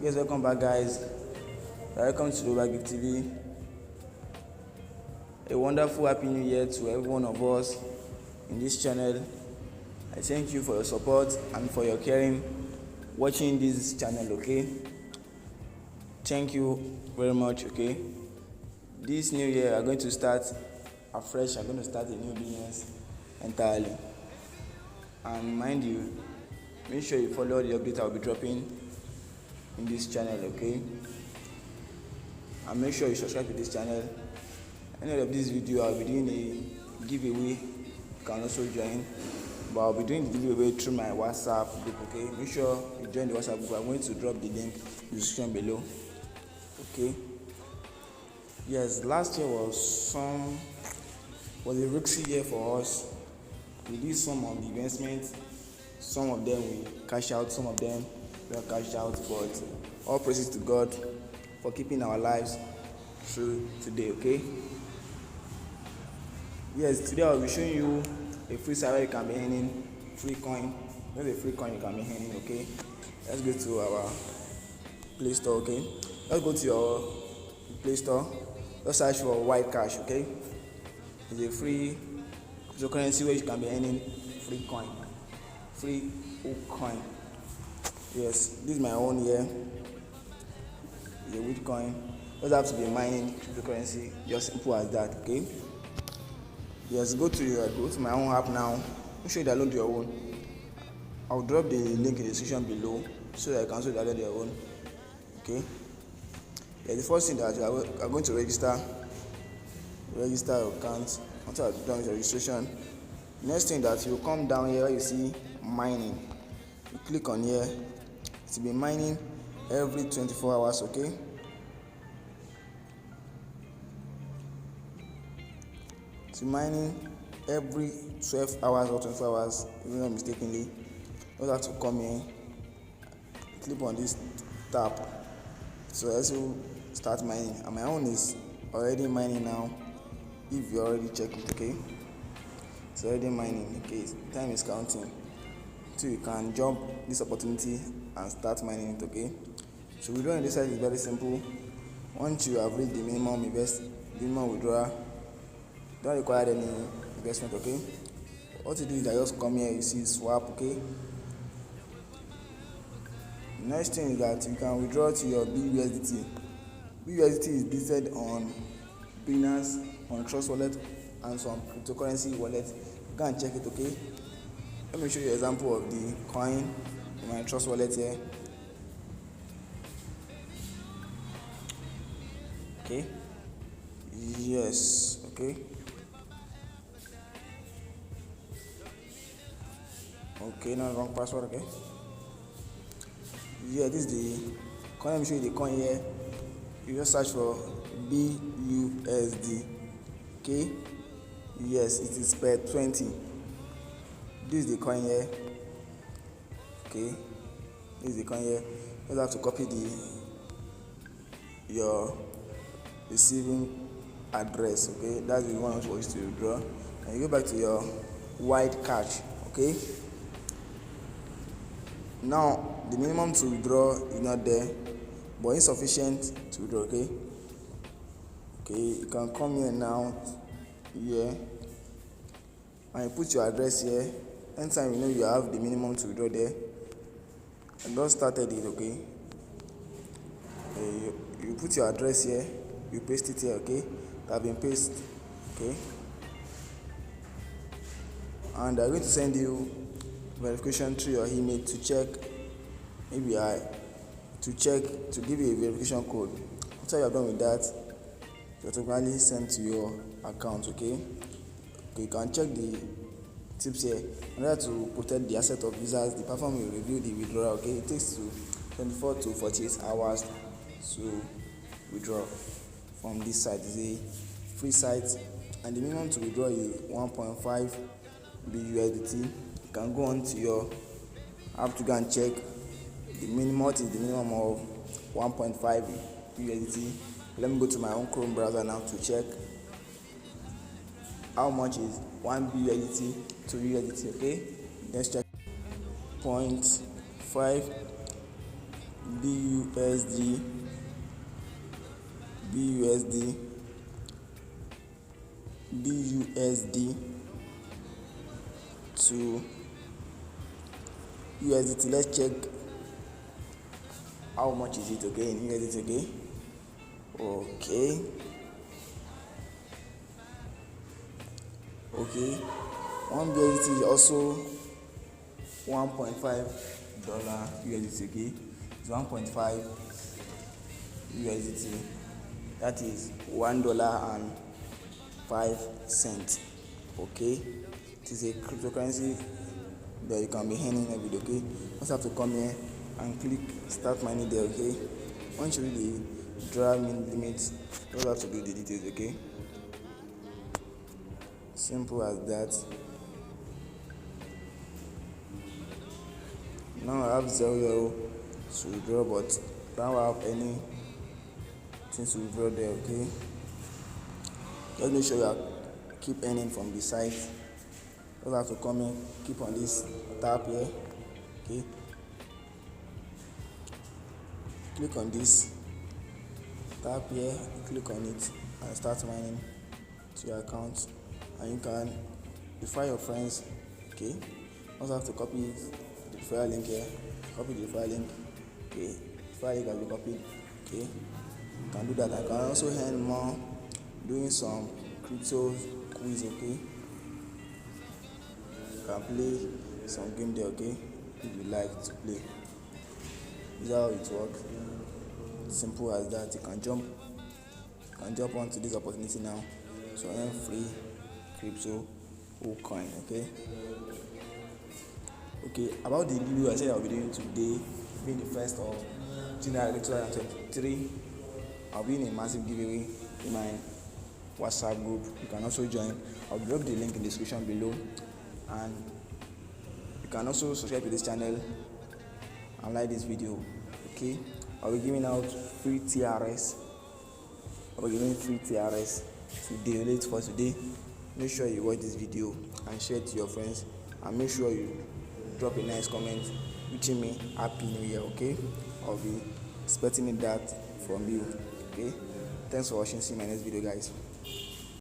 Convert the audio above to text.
Yes, welcome back, guys. Welcome to Gift TV. A wonderful happy new year to every one of us in this channel. I thank you for your support and for your caring watching this channel. Okay, thank you very much. Okay, this new year we are going to start afresh. I'm going to start a new business entirely, and mind you, make sure you follow the update I'll be dropping in this channel. Okay, and make sure you subscribe to this channel. End of this video, I'll be doing a giveaway. You can also join, but I'll be doing the giveaway through my WhatsApp group. Okay, make sure you join the WhatsApp group. I'm going to drop the link in the description below. Okay, yes, last year was a risky year for us. We did some of the investments. Some of them we cash out, some of them we don't cash out, but all praises to God for keeping our lives through today. Okay, yes, today I'll be showing you a free site where you can be earning free coin. There's a free coin you can be earning. Okay, let's go to our Play Store. Okay, let's go to your Play Store. Let's search for White Cash. Okay, it's a free cryptocurrency where you can be earning free coin, free coin. Yes, this is my own here. It's a Bitcoin. You don't have to be mining cryptocurrency, just simple as that. Okay, yes, go to my own app now. Make sure you download your own. I'll drop the link in the description below so that you can also download your own. Okay, yeah, the first thing that you are going to register your account. Once you have done your registration, next thing that you come down here where you see mining, you click on here. It will be mining every 24 hours. Okay, it's mining every 12 hours or 24 hours, if I'm not mistakenly. You have to come in, click on this tab, so as you start mining. And my own is already mining now. If you already checked it, okay, it's already mining. Okay, time is counting, so you can jump this opportunity and start mining it. Okay, so withdrawing this side is very simple. Once you have reached the minimum withdrawal, don't require any investment. Okay, what you do is that just come here, you see swap. Okay, next thing is that you can withdraw to your BUSDT. BUSDT is listed on binance, on Trust Wallet, and some cryptocurrency wallet. You can check it. Okay, let me show you an example of the coin in my Trust Wallet here. Okay, yes, okay, no wrong password. Okay, yeah, this is the coin. Let me show you the coin here. You just search for BUSD. Okay, yes, it is per 20. This is the coin here. Okay, this is the coin here. You have to copy your receiving address. Okay, that's the one for you to withdraw, and you go back to your White Cash. Okay, now the minimum to withdraw is not there, but insufficient to withdraw. Okay, you can come here now, here, and you put your address here. Anytime you know you have the minimum to withdraw there, and just started it. Okay, you put your address here, you paste it here. Okay, that have been pasted. Okay, and they're going to send you verification through your email to check, to give you a verification code. After you are done with that, it automatically sent to your account. Okay, you can check the tips here. In order to protect the asset of users, the platform will review the withdrawal. Okay, it takes 24 to 48 hours to withdraw from this site. It's a free site, and the minimum to withdraw is 1.5 BUSDT. You can go on to your app to go and check the minimum. What is the minimum of 1.5 BUSDT? Let me go to my own Chrome browser now to check how much is 1 BUSDT to USDT. Okay, let's check 0.5 BUSD, BUSD, BUSD to USDT. Let's check how much is it, okay, in USDT, okay. Okay, one USDT is also $1.5 USDT, okay. It's 1.5 USDT. That is $1.05. Okay, it is a cryptocurrency that you can be earning every day. Okay, just have to come here and click start mining there. Okay, once you read the draw min limit, you don't have to do the details. Okay, simple as that. Now I have 0 to withdraw, but don't have any things to withdraw there. Okay, just make sure you keep earning from the site. Just have to come in, keep on this tab here. Okay, click on this tab here, click on it and start mining to your account, and you can refer your friends. Okay, also have to copy the referral link here, copy the referral link. Okay, referral link has been copied. Okay, you can do that. I can also earn more doing some crypto quiz. Okay, you can play some game there. Okay, if you like to play. This is how it works. Simple as that. You can jump onto this opportunity now to earn free crypto or coin. Okay, about the video I said I'll be doing today, being the 1st of January 2023, I'll be in a massive giveaway in my WhatsApp group. You can also join. I'll drop the link in the description below, and you can also subscribe to this channel and like this video. Okay, I'll be giving out free TRS. I'll be giving free TRS today, late for today. Make sure you watch this video and share it to your friends, and make sure you drop a nice comment wishing me happy new year. Okay, I'll be expecting that from you. Okay, thanks for watching. See you in my next video, guys.